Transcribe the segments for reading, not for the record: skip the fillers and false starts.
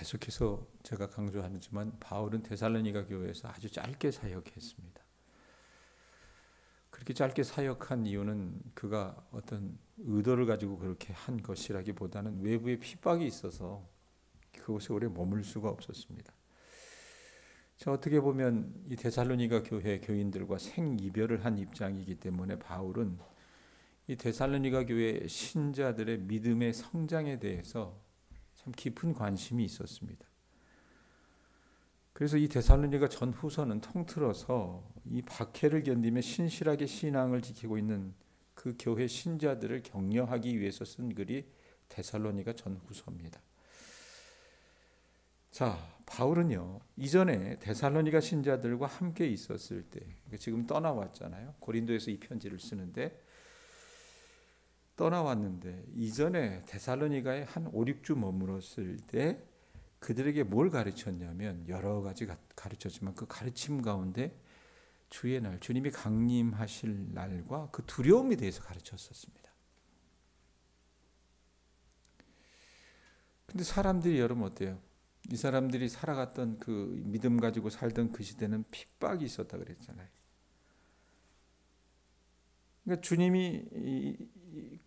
계속해서 제가 강조하지만 바울은 데살로니가 교회에서 아주 짧게 사역했습니다. 그렇게 짧게 사역한 이유는 그가 어떤 의도를 가지고 그렇게 한 것이라기보다는 외부의 핍박이 있어서 그곳에 오래 머물 수가 없었습니다. 어떻게 보면 이 데살로니가 교회 교인들과 생이별을 한 입장이기 때문에 바울은 이 데살로니가 교회 신자들의 믿음의 성장에 대해서 참 깊은 관심이 있었습니다. 그래서 이 데살로니가 전후서는 통틀어서 이 박해를 견디며 신실하게 신앙을 지키고 있는 그 교회 신자들을 격려하기 위해서 쓴 글이 데살로니가 전후서입니다. 자, 바울은요, 이전에 데살로니가 신자들과 함께 있었을 때, 지금 떠나왔잖아요. 고린도에서 이 편지를 쓰는데 떠나왔는데 이전에 데살로니가에 한 5, 6주 머물었을 때 그들에게 뭘 가르쳤냐면 여러 가지 가르쳤지만 그 가르침 가운데 주의 날, 주님이 강림하실 날과 그 두려움에 대해서 가르쳤었습니다. 근데 사람들이 여러분 어때요? 이 사람들이 살아갔던 그 믿음 가지고 살던 그 시대는 핍박이 있었다 그랬잖아요. 그러니까 주님이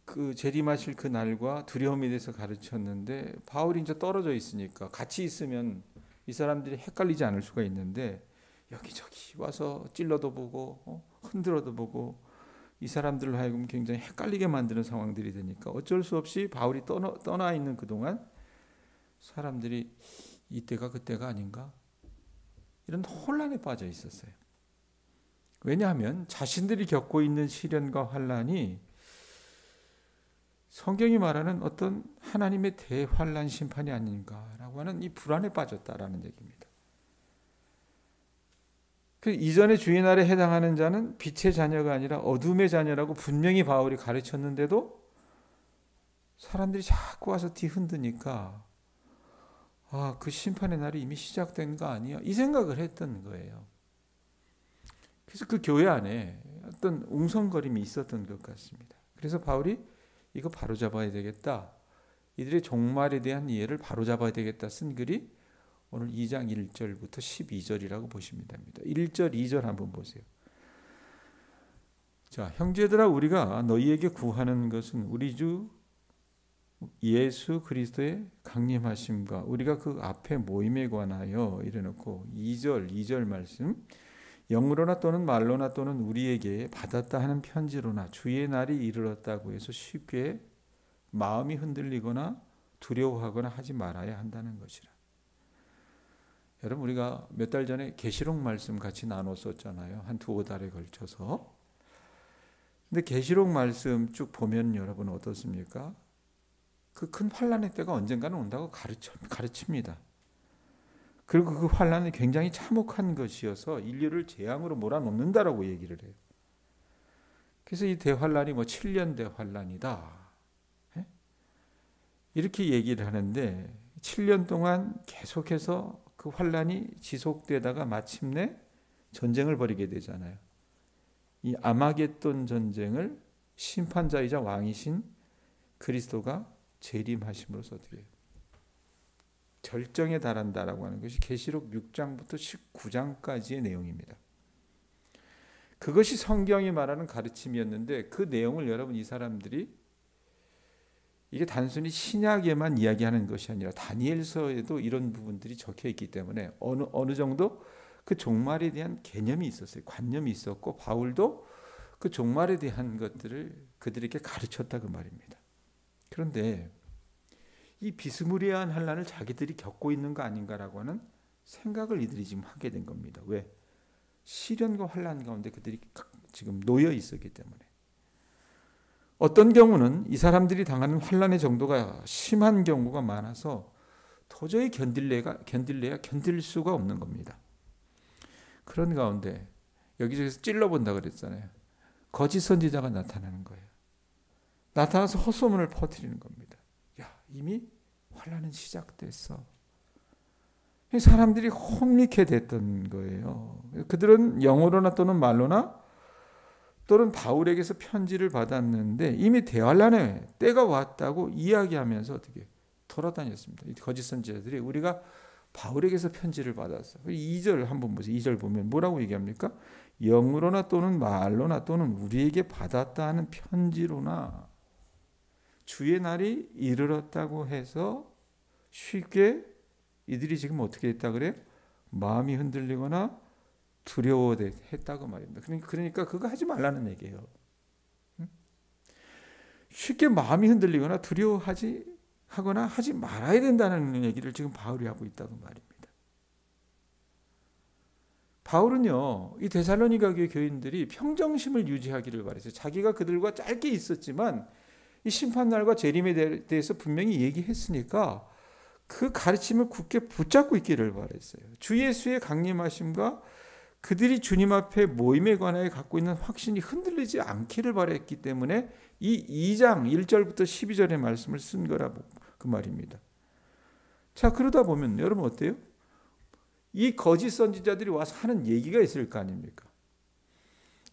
그 재림하실 그 날과 두려움에 대해서 가르쳤는데 바울이 이제 떨어져 있으니까 같이 있으면 이 사람들이 헷갈리지 않을 수가 있는데 여기저기 와서 찔러도 보고 흔들어도 보고 이 사람들로 하여금 굉장히 헷갈리게 만드는 상황들이 되니까 어쩔 수 없이 바울이 떠나 있는 그동안 사람들이 이때가 그때가 아닌가 이런 혼란에 빠져 있었어요. 왜냐하면 자신들이 겪고 있는 시련과 환란이 성경이 말하는 어떤 하나님의 대환란 심판이 아닌가라고 하는 이 불안에 빠졌다라는 얘기입니다. 그 이전에 주의 날에 해당하는 자는 빛의 자녀가 아니라 어둠의 자녀라고 분명히 바울이 가르쳤는데도 사람들이 자꾸 와서 뒤흔드니까 그 심판의 날이 이미 시작된 거 아니야? 이 생각을 했던 거예요. 그래서 그 교회 안에 어떤 웅성거림이 있었던 것 같습니다. 그래서 바울이 이거 바로잡아야 되겠다. 이들의 종말에 대한 이해를 바로잡아야 되겠다 쓴 글이 오늘 2장 1절부터 12절이라고 보시면 됩니다. 1절, 2절 한번 보세요. 자, 형제들아 우리가 너희에게 구하는 것은 우리 주 예수 그리스도의 강림하심과 우리가 그 앞에 모임에 관하여 이래놓고 2절 말씀 영으로나 또는 말로나 또는 우리에게 받았다 하는 편지로나 주의 날이 이르렀다고 해서 쉽게 마음이 흔들리거나 두려워하거나 하지 말아야 한다는 것이라. 여러분 우리가 몇 달 전에 계시록 말씀 같이 나눴었잖아요. 한 2-5달에 걸쳐서. 근데 계시록 말씀 쭉 보면 여러분 어떻습니까? 그 큰 환란의 때가 언젠가는 온다고 가르칩니다. 그리고 그 환란은 굉장히 참혹한 것이어서 인류를 재앙으로 몰아넣는다라고 얘기를 해요. 그래서 이 대환란이 7년 대환란이다. 이렇게 얘기를 하는데 7년 동안 계속해서 그 환란이 지속되다가 마침내 전쟁을 벌이게 되잖아요. 이 아마겟돈 전쟁을 심판자이자 왕이신 그리스도가 재림하심으로써 어떻게 해요? 절정에 달한다라고 하는 것이 계시록 6장부터 19장까지의 내용입니다. 그것이 성경이 말하는 가르침이었는데 그 내용을 여러분 이 사람들이 이게 단순히 신약에만 이야기하는 것이 아니라 다니엘서에도 이런 부분들이 적혀 있기 때문에 어느 정도 그 종말에 대한 개념이 있었어요. 관념이 있었고 바울도 그 종말에 대한 것들을 그들에게 가르쳤다 그 말입니다. 그런데 이 비스무리한 환란을 자기들이 겪고 있는 거 아닌가라고 하는 생각을 이들이 지금 하게 된 겁니다. 왜? 시련과 환란 가운데 그들이 지금 놓여 있었기 때문에. 어떤 경우는 이 사람들이 당하는 환란의 정도가 심한 경우가 많아서 도저히 견딜래야 견딜 수가 없는 겁니다. 그런 가운데 여기저기서 찔러본다 그랬잖아요. 거짓 선지자가 나타나는 거예요. 나타나서 헛소문을 퍼뜨리는 겁니다. 야, 이미 환란은 시작됐어. 사람들이 혼미케 됐던 거예요. 그들은 영어로나 또는 말로나 또는 바울에게서 편지를 받았는데 이미 대환란의 때가 왔다고 이야기하면서 어떻게 돌아다녔습니다. 이 거짓 선지자들이 우리가 바울에게서 편지를 받았어. 2절 한번 보세요. 2절 보면 뭐라고 얘기합니까? 영으로나 또는 말로나 또는 우리에게 받았다 하는 편지로나 주의 날이 이르렀다고 해서 쉽게 이들이 지금 어떻게 했다 그래요? 마음이 흔들리거나 두려워했다고 말입니다. 그러니까 그거 하지 말라는 얘기예요. 쉽게 마음이 흔들리거나 하거나 하지 말아야 된다는 얘기를 지금 바울이 하고 있다고 말입니다. 바울은요, 이 데살로니가 교회 교인들이 평정심을 유지하기를 바랬어요. 자기가 그들과 짧게 있었지만 이 심판날과 재림에 대해서 분명히 얘기했으니까 그 가르침을 굳게 붙잡고 있기를 바랬어요. 주 예수의 강림하심과 그들이 주님 앞에 모임에 관하여 갖고 있는 확신이 흔들리지 않기를 바랬기 때문에 이 2장 1절부터 12절의 말씀을 쓴 거라고 그 말입니다. 자, 그러다 보면 여러분 어때요? 이 거짓 선지자들이 와서 하는 얘기가 있을 거 아닙니까?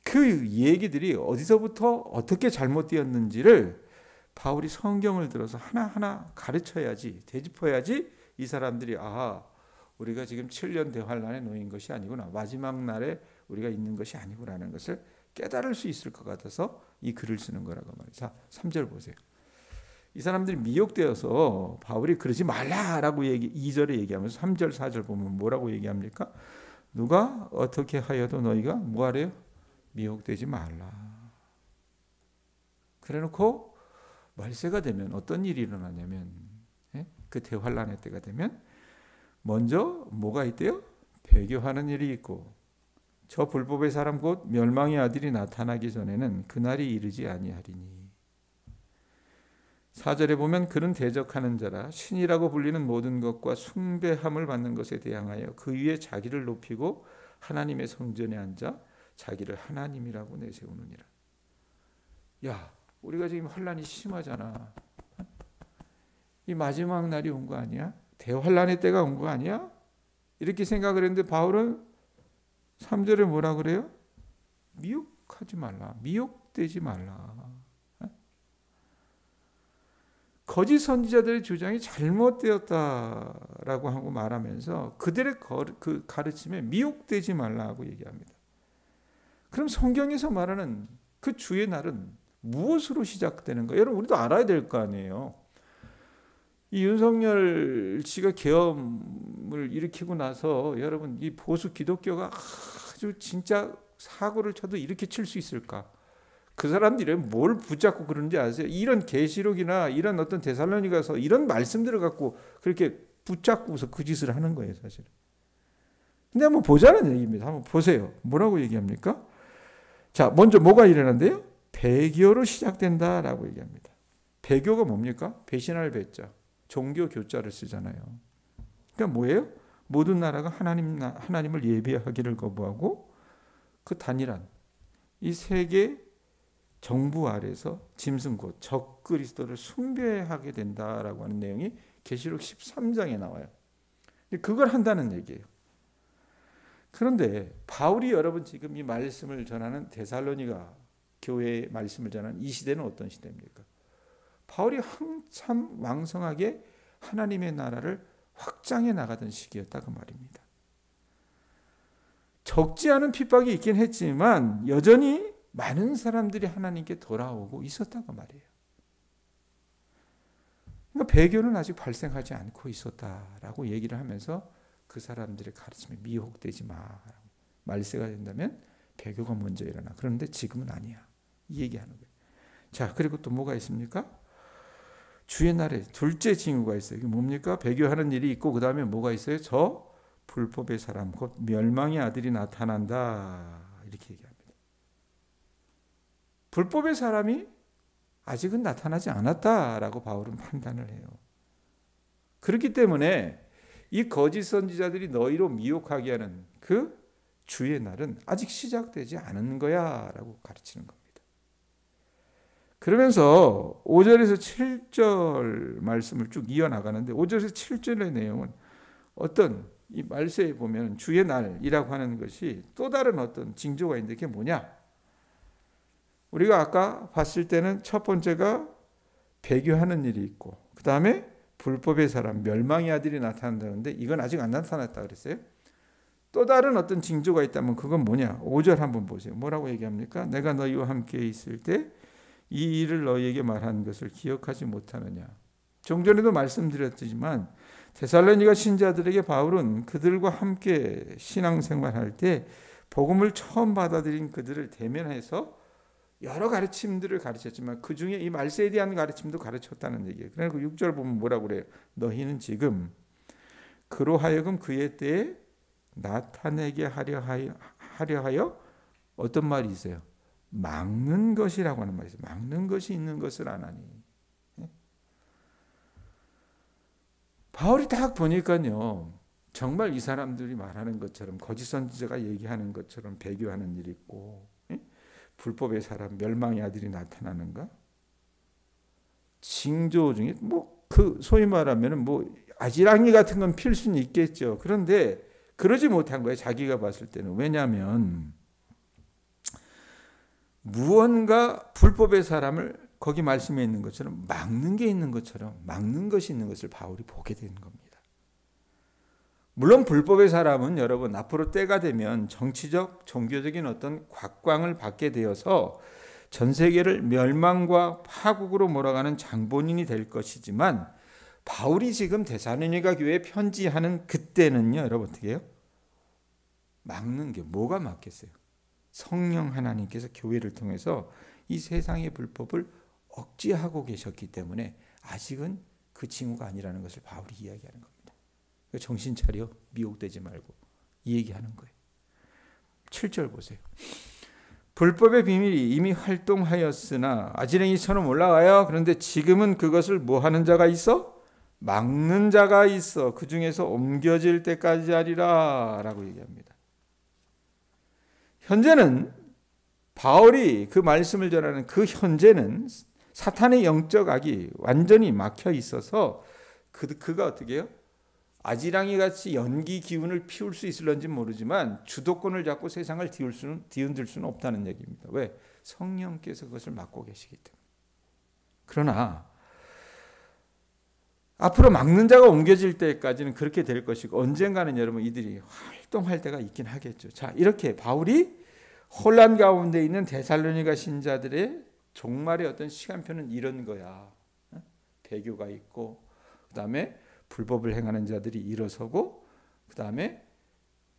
그 얘기들이 어디서부터 어떻게 잘못되었는지를 바울이 성경을 들어서 하나하나 가르쳐야지, 되짚어야지 이 사람들이 우리가 지금 7년 대환란에 놓인 것이 아니구나, 마지막 날에 우리가 있는 것이 아니구나라는 것을 깨달을 수 있을 것 같아서 이 글을 쓰는 거라고 말이에요. 자, 3절 보세요. 이 사람들이 미혹되어서 바울이 그러지 말라라고 2절에 얘기하면서 3절 4절 보면 뭐라고 얘기합니까? 누가 어떻게 하여도 너희가 뭐하래요? 미혹되지 말라. 그래놓고 말세가 되면 어떤 일이 일어나냐면 그 대환란의 때가 되면 먼저 뭐가 있대요? 배교하는 일이 있고 저 불법의 사람 곧 멸망의 아들이 나타나기 전에는 그날이 이르지 아니하리니. 4절에 보면 그는 대적하는 자라 신이라고 불리는 모든 것과 숭배함을 받는 것에 대항하여 그 위에 자기를 높이고 하나님의 성전에 앉아 자기를 하나님이라고 내세우느니라. 야, 우리가 지금 환란이 심하잖아. 이 마지막 날이 온 거 아니야? 대환란의 때가 온 거 아니야? 이렇게 생각을 했는데 바울은 3절에 뭐라 그래요? 미혹하지 말라. 미혹되지 말라. 거짓 선지자들의 주장이 잘못되었다라고 하고 말하면서 그들의 그 가르침에 미혹되지 말라고 얘기합니다. 그럼 성경에서 말하는 그 주의 날은 무엇으로 시작되는 거예요? 여러분 우리도 알아야 될 거 아니에요. 이 윤석열 씨가 계엄을 일으키고 나서 여러분 이 보수 기독교가 아주 진짜 사고를 쳐도 이렇게 칠 수 있을까? 그 사람들이 뭘 붙잡고 그러는지 아세요? 이런 계시록이나 이런 어떤 데살로니가서 이런 말씀들을 갖고 그렇게 붙잡고서 그 짓을 하는 거예요, 사실. 근데 한번 보자는 얘기입니다. 한번 보세요. 뭐라고 얘기합니까? 자, 먼저 뭐가 일어난대요? 배교로 시작된다라고 얘기합니다. 배교가 뭡니까? 배신할 배자, 종교 교자를 쓰잖아요. 그러니까 뭐예요? 모든 나라가 하나님을 예배하기를 거부하고 그 단일한 이 세계 정부 아래서 짐승 곧 적그리스도를 숭배하게 된다라고 하는 내용이 계시록 13장에 나와요. 그걸 한다는 얘기예요. 그런데 바울이 여러분 지금 이 말씀을 전하는 데살로니가 교회의 말씀을 전하는 이 시대는 어떤 시대입니까? 바울이 한참 왕성하게 하나님의 나라를 확장해 나가던 시기였다고 말입니다. 적지 않은 핍박이 있긴 했지만 여전히 많은 사람들이 하나님께 돌아오고 있었다고 말이에요. 그러니까 배교는 아직 발생하지 않고 있었다라고 얘기를 하면서 그 사람들의 가르침에 미혹되지 마. 말세가 된다면 배교가 먼저 일어나. 그런데 지금은 아니야. 이 얘기하는 거예요. 자, 그리고 또 뭐가 있습니까? 주의 날에 둘째 징후가 있어요. 이게 뭡니까? 배교하는 일이 있고 그 다음에 뭐가 있어요? 저 불법의 사람 곧 멸망의 아들이 나타난다. 이렇게 얘기합니다. 불법의 사람이 아직은 나타나지 않았다라고 바울은 판단을 해요. 그렇기 때문에 이 거짓 선지자들이 너희로 미혹하게 하는 그 주의 날은 아직 시작되지 않은 거야 라고 가르치는 겁니다. 그러면서 5절에서 7절 말씀을 쭉 이어나가는데 5절에서 7절의 내용은 어떤 이 말세에 보면 주의 날이라고 하는 것이 또 다른 어떤 징조가 있는데 그게 뭐냐? 우리가 아까 봤을 때는 첫 번째가 배교하는 일이 있고 그 다음에 불법의 사람, 멸망의 아들이 나타난다는데 이건 아직 안 나타났다 그랬어요. 또 다른 어떤 징조가 있다면 그건 뭐냐? 5절 한번 보세요. 뭐라고 얘기합니까? 내가 너희와 함께 있을 때 이 일을 너희에게 말한 것을 기억하지 못하느냐. 종전에도 말씀드렸지만 데살로니가 신자들에게 바울은 그들과 함께 신앙생활할 때 복음을 처음 받아들인 그들을 대면해서 여러 가르침들을 가르쳤지만 그 중에 이 말세에 대한 가르침도 가르쳤다는 얘기예요. 그러니까 6절 보면 뭐라고 그래요? 너희는 지금 그로 하여금 그의 때에 나타내게 하려 하여 어떤 말이 있어요? 막는 것이라고 하는 말이 있어요. 막는 것이 있는 것을 안 하니. 바울이 딱 보니까요. 정말 이 사람들이 말하는 것처럼 거짓 선지자가 얘기하는 것처럼 배교하는 일이 있고 불법의 사람 멸망의 아들이 나타나는가? 징조 중에 그 소위 말하면 아지랑이 같은 건 필수는 있겠죠. 그런데 그러지 못한 거예요. 자기가 봤을 때는. 왜냐하면 무언가 불법의 사람을 거기 말씀에 있는 것처럼 막는 게 있는 것처럼 막는 것이 있는 것을 바울이 보게 되는 겁니다. 물론 불법의 사람은 여러분 앞으로 때가 되면 정치적, 종교적인 어떤 곽광을 받게 되어서 전 세계를 멸망과 파국으로 몰아가는 장본인이 될 것이지만 바울이 지금 데살로니가 교회에 편지하는 그때는요. 여러분 어떻게 해요? 막는 게 뭐가 막겠어요? 성령 하나님께서 교회를 통해서 이 세상의 불법을 억제하고 계셨기 때문에 아직은 그 징후가 아니라는 것을 바울이 이야기하는 겁니다. 정신 차려 미혹되지 말고 이 얘기하는 거예요. 7절 보세요. 불법의 비밀이 이미 활동하였으나 아지랭이처럼 올라가요. 그런데 지금은 그것을 뭐 하는 자가 있어? 막는 자가 있어. 그 중에서 옮겨질 때까지 하리라 라고 얘기합니다. 현재는 바울이 그 말씀을 전하는 그 현재는 사탄의 영적 악이 완전히 막혀 있어서 그가 어떻게 해요? 아지랑이 같이 연기 기운을 피울 수 있을런지 모르지만 주도권을 잡고 세상을 뒤흔들 수는 없다는 얘기입니다. 왜? 성령께서 그것을 막고 계시기 때문에. 그러나 앞으로 막는 자가 옮겨질 때까지는 그렇게 될 것이고 언젠가는 여러분 이들이 활동할 때가 있긴 하겠죠. 자, 이렇게 바울이 혼란 가운데 있는 데살로니가 신자들의 종말의 어떤 시간표는 이런 거야. 배교가 있고 그다음에 불법을 행하는 자들이 일어서고 그다음에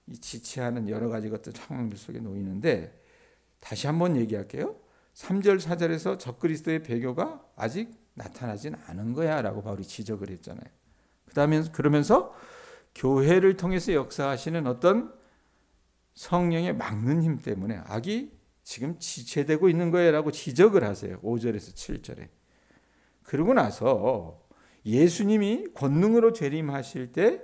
이 지체하는 여러 가지 것들 상황들 속에 놓이는데 다시 한번 얘기할게요. 3절 4절에서 적그리스도의 배교가 아직 나타나진 않은 거야 라고 바울이 지적을 했잖아요. 그다음에 그러면서 교회를 통해서 역사하시는 어떤 성령의 막는 힘 때문에 악이 지금 지체되고 있는 거예요 라고 지적을 하세요. 5절에서 7절에. 그러고 나서 예수님이 권능으로 재림하실 때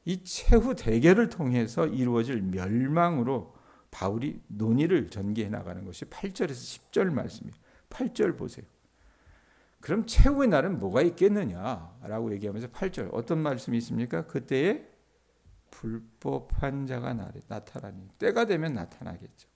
이 최후 대결을 통해서 이루어질 멸망으로 바울이 논의를 전개해 나가는 것이 8절에서 10절 말씀이에요. 8절 보세요. 그럼 최후의 날은 뭐가 있겠느냐라고 얘기하면서 8절 어떤 말씀이 있습니까? 그때에 불법한 자가 나타나니 때가 되면 나타나겠죠.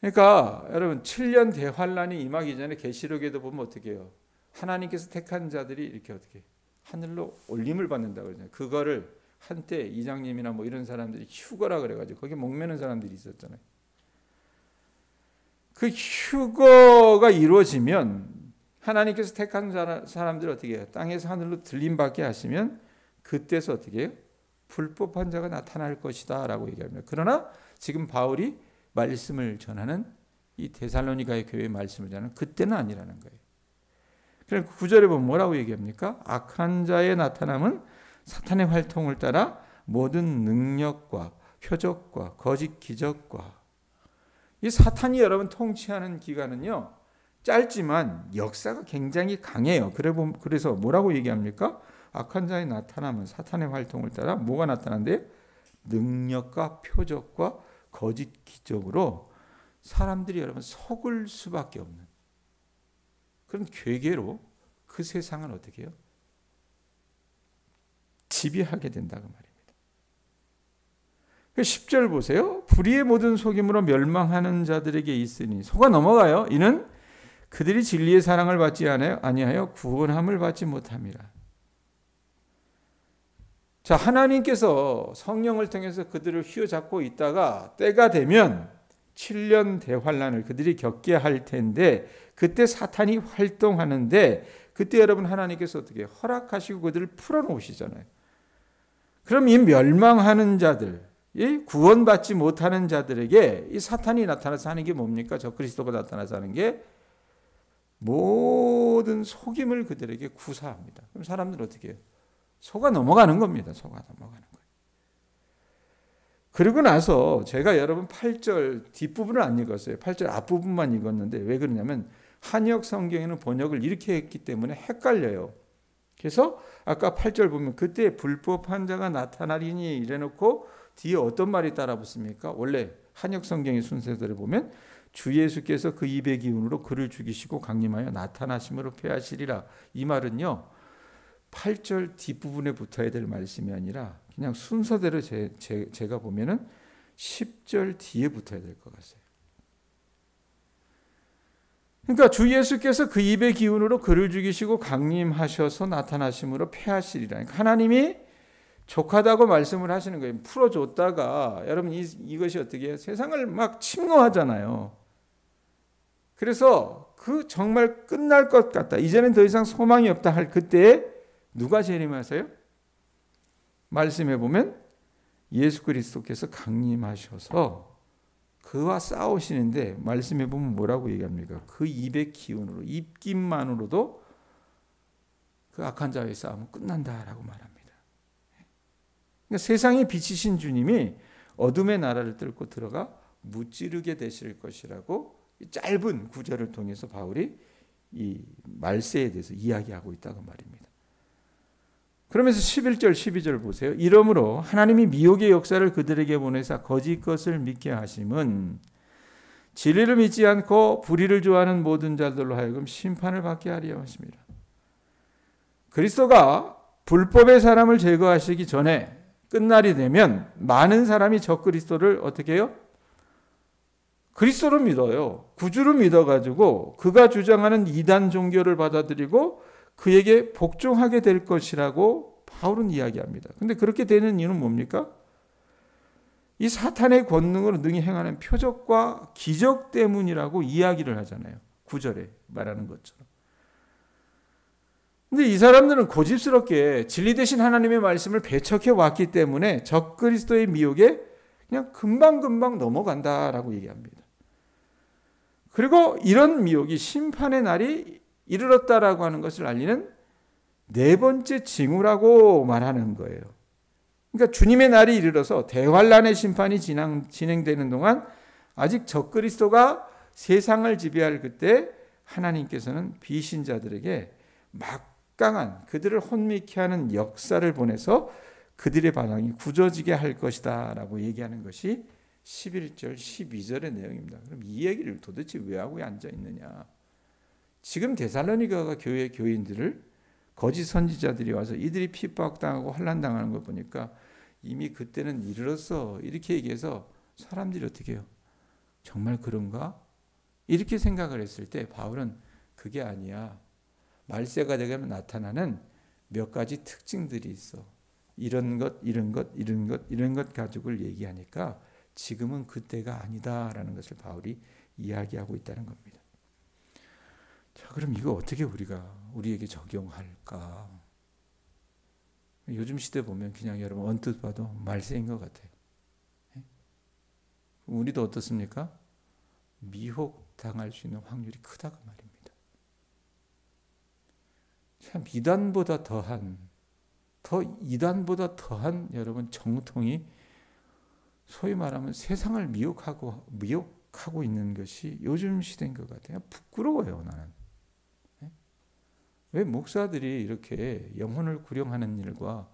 그러니까 여러분 7년 대환란이 임하기 전에 계시록에도 보면 어떻게 해요? 하나님께서 택한 자들이 이렇게 어떻게 하늘로 올림을 받는다고 그러잖아요. 그거를 한때 이장님이나 이런 사람들이 휴거라 그래가지고 거기 목매는 사람들이 있었잖아요. 그 휴거가 이루어지면 하나님께서 택한 사람들을 어떻게 해요? 땅에서 하늘로 들림받게 하시면 그때서 어떻게 해요? 불법한 자가 나타날 것이다 라고 얘기합니다. 그러나 지금 바울이 말씀을 전하는 이 데살로니가의 교회의 말씀을 전하는 그때는 아니라는 거예요. 그래서 9절에 보면 뭐라고 얘기합니까? 악한 자의 나타남은 사탄의 활동을 따라 모든 능력과 표적과 거짓 기적과 이 사탄이 여러분 통치하는 기간은요 짧지만 역사가 굉장히 강해요. 그래서 뭐라고 얘기합니까? 악한 자의 나타남은 사탄의 활동을 따라 뭐가 나타난대? 능력과 표적과 거짓 기적으로 사람들이 여러분 속을 수밖에 없는 그런 괴계로 그 세상을 어떻게 해요? 지배하게 된다 그 말입니다. 10절 보세요. 불의의 모든 속임으로 멸망하는 자들에게 있으니 속아 넘어가요. 이는 그들이 진리의 사랑을 받지 아니하여 구원함을 받지 못함이라. 자, 하나님께서 성령을 통해서 그들을 휘어잡고 있다가 때가 되면 7년 대환란을 그들이 겪게 할 텐데, 그때 사탄이 활동하는데, 그때 여러분 하나님께서 어떻게 허락하시고 그들을 풀어놓으시잖아요. 그럼 이 멸망하는 자들, 이 구원받지 못하는 자들에게 이 사탄이 나타나서 하는 게 뭡니까? 적그리스도가 나타나서 하는 게 모든 속임을 그들에게 구사합니다. 그럼 사람들은 어떻게 해요? 속아 넘어가는 겁니다. 속아 넘어가는 거예요. 그리고 나서 제가 여러분 8절 뒷부분을 안 읽었어요. 8절 앞부분만 읽었는데, 왜 그러냐면 한역 성경에는 번역을 이렇게 했기 때문에 헷갈려요. 그래서 아까 8절 보면 그때 불법한 자가 나타나리니 이래놓고 뒤에 어떤 말이 따라 붙습니까? 원래 한역 성경의 순서대로 보면 주 예수께서 그 입의 기운으로 그를 죽이시고 강림하여 나타나심으로 패하시리라. 이 말은요, 8절 뒷부분에 붙어야 될 말씀이 아니라 그냥 순서대로 제가 보면은 10절 뒤에 붙어야 될 것 같아요. 그러니까 주 예수께서 그 입의 기운으로 그를 죽이시고 강림하셔서 나타나심으로 패하시리라. 그러니까 하나님이 족하다고 말씀을 하시는 거예요. 풀어줬다가 여러분 이것이 어떻게 해요? 세상을 막 침노하잖아요. 그래서 그 정말 끝날 것 같다, 이제는 더 이상 소망이 없다 할 그때에 누가 재림하세요? 말씀해 보면 예수 그리스도께서 강림하셔서 그와 싸우시는데, 말씀해 보면 뭐라고 얘기합니까? 그 입의 기운으로, 입김만으로도 그 악한 자의 싸움은 끝난다라고 말합니다. 그러니까 세상의 빛이신 주님이 어둠의 나라를 뚫고 들어가 무찌르게 되실 것이라고 짧은 구절을 통해서 바울이 이 말세에 대해서 이야기하고 있다고 말입니다. 그러면서 11절 12절 보세요. 이러므로 하나님이 미혹의 역사를 그들에게 보내사 거짓 것을 믿게 하심은 진리를 믿지 않고 불의를 좋아하는 모든 자들로 하여금 심판을 받게 하려 하십니다. 그리스도가 불법의 사람을 제거하시기 전에 끝날이 되면 많은 사람이 적 그리스도를 어떻게 해요? 그리스도를 믿어요. 구주를 믿어가지고 그가 주장하는 이단 종교를 받아들이고 그에게 복종하게 될 것이라고 바울은 이야기합니다. 그런데 그렇게 되는 이유는 뭡니까? 이 사탄의 권능으로 능히 행하는 표적과 기적 때문이라고 이야기를 하잖아요. 9절에 말하는 것처럼. 근데 이 사람들은 고집스럽게 진리 대신 하나님의 말씀을 배척해 왔기 때문에 적그리스도의 미혹에 그냥 금방금방 넘어간다라고 얘기합니다. 그리고 이런 미혹이 심판의 날이 이르렀다라고 하는 것을 알리는 네 번째 징후라고 말하는 거예요. 그러니까 주님의 날이 이르러서 대환란의 심판이 진행되는 동안 아직 적그리스도가 세상을 지배할 그때 하나님께서는 비신자들에게 막강한 그들을 혼미케 하는 역사를 보내서 그들의 반항이 굳어지게 할 것이다 라고 얘기하는 것이 11절 12절의 내용입니다. 그럼 이 얘기를 도대체 왜 하고 앉아 있느냐? 지금 데살로니가 교회 교인들을 거짓 선지자들이 와서 이들이 핍박당하고 환난당하는 걸 보니까 이미 그때는 이르렀어 이렇게 얘기해서 사람들이 어떻게 해요? 정말 그런가? 이렇게 생각을 했을 때 바울은 그게 아니야. 말세가 되면 나타나는 몇 가지 특징들이 있어. 이런 것, 이런 것, 이런 것, 이런 것 가지고를 얘기하니까 지금은 그때가 아니다라는 것을 바울이 이야기하고 있다는 겁니다. 자, 그럼 이거 어떻게 우리에게 적용할까? 요즘 시대 보면 그냥 여러분 언뜻 봐도 말세인 것 같아요. 우리도 어떻습니까? 미혹당할 수 있는 확률이 크다고 말입니다. 참 이단보다 더한 여러분 정통이 소위 말하면 세상을 미혹하고 있는 것이 요즘 시대인 것 같아요. 부끄러워요, 나는. 왜 목사들이 이렇게 영혼을 구령하는 일과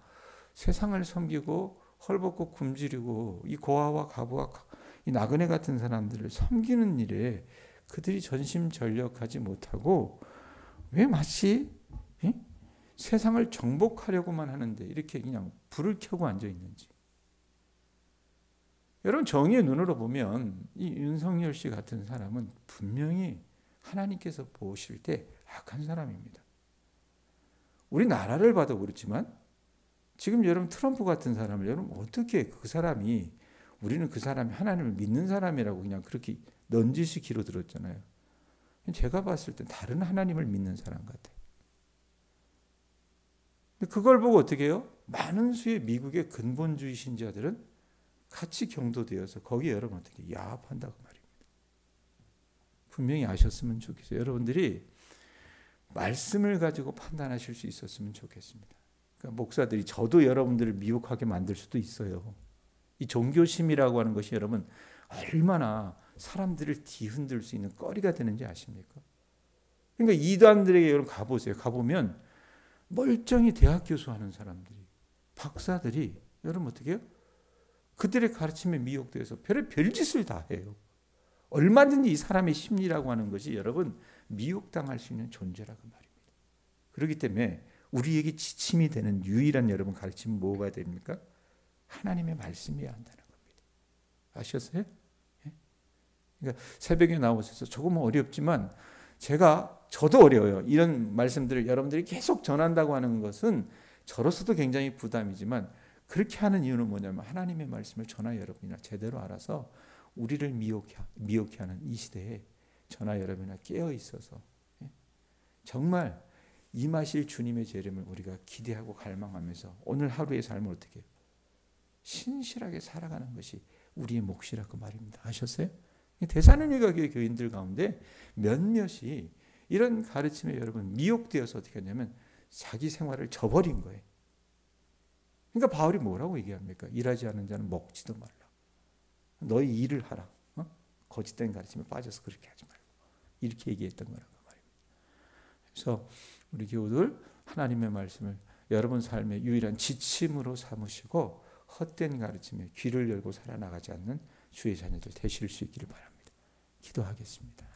세상을 섬기고 헐벗고 굶주리고 이 고아와 과부와 이 나그네 같은 사람들을 섬기는 일에 그들이 전심전력하지 못하고 왜 마치 세상을 정복하려고만 하는데 이렇게 그냥 불을 켜고 앉아 있는지. 여러분 정의의 눈으로 보면 이 윤석열 씨 같은 사람은 분명히 하나님께서 보실 때 악한 사람입니다. 우리 나라를 봐도 그렇지만 지금 여러분 트럼프 같은 사람을 여러분 어떻게 그 사람이 우리는 그 사람이 하나님을 믿는 사람이라고 그냥 그렇게 넌지시 기로 들었잖아요. 제가 봤을 때 다른 하나님을 믿는 사람 같아요. 그걸 보고 어떻게 해요? 많은 수의 미국의 근본주의 신자들은 같이 경도되어서 거기에 여러분 어떻게 야합한다고 말입니다. 분명히 아셨으면 좋겠어요. 여러분들이 말씀을 가지고 판단하실 수 있었으면 좋겠습니다. 그러니까 목사들이 저도 여러분들을 미혹하게 만들 수도 있어요. 이 종교심이라고 하는 것이 여러분 얼마나 사람들을 뒤흔들 수 있는 꺼리가 되는지 아십니까? 그러니까 이단들에게 여러분 가보세요. 가보면 멀쩡히 대학 교수하는 사람들이, 박사들이 여러분 어떻게 해요? 그들의 가르침에 미혹되어서 별짓을 다 해요. 얼마든지 이 사람의 심리라고 하는 것이 여러분 미혹당할 수 있는 존재라고 말입니다. 그렇기 때문에 우리에게 지침이 되는 유일한 여러분 가르침은 뭐가 됩니까? 하나님의 말씀이어야 한다는 겁니다. 아셨어요? 그러니까 새벽에 나오셔서 조금은 어렵지만 저도 어려워요. 이런 말씀들을 여러분들이 계속 전한다고 하는 것은 저로서도 굉장히 부담이지만 그렇게 하는 이유는 뭐냐면 하나님의 말씀을 저나 여러분이나 제대로 알아서 우리를 미혹해 하는 이 시대에 저나 여러분이나 깨어 있어서 정말 임하실 주님의 재림을 우리가 기대하고 갈망하면서 오늘 하루의 삶을 어떻게 해요? 신실하게 살아가는 것이 우리의 몫이라고 말입니다. 아셨어요? 데살로니가 교회 교인들 가운데 몇몇이 이런 가르침에 여러분 미혹되어서 어떻게 하냐면 자기 생활을 저버린 거예요. 그러니까 바울이 뭐라고 얘기합니까? 일하지 않은 자는 먹지도 말라. 너희 일을 하라. 거짓된 가르침에 빠져서 그렇게 하지 말고. 이렇게 얘기했던 거라고 말입니다. 그래서 우리 교우들 하나님의 말씀을 여러분 삶의 유일한 지침으로 삼으시고 헛된 가르침에 귀를 열고 살아나가지 않는 주의 자녀들 되실 수 있기를 바랍니다. 기도하겠습니다.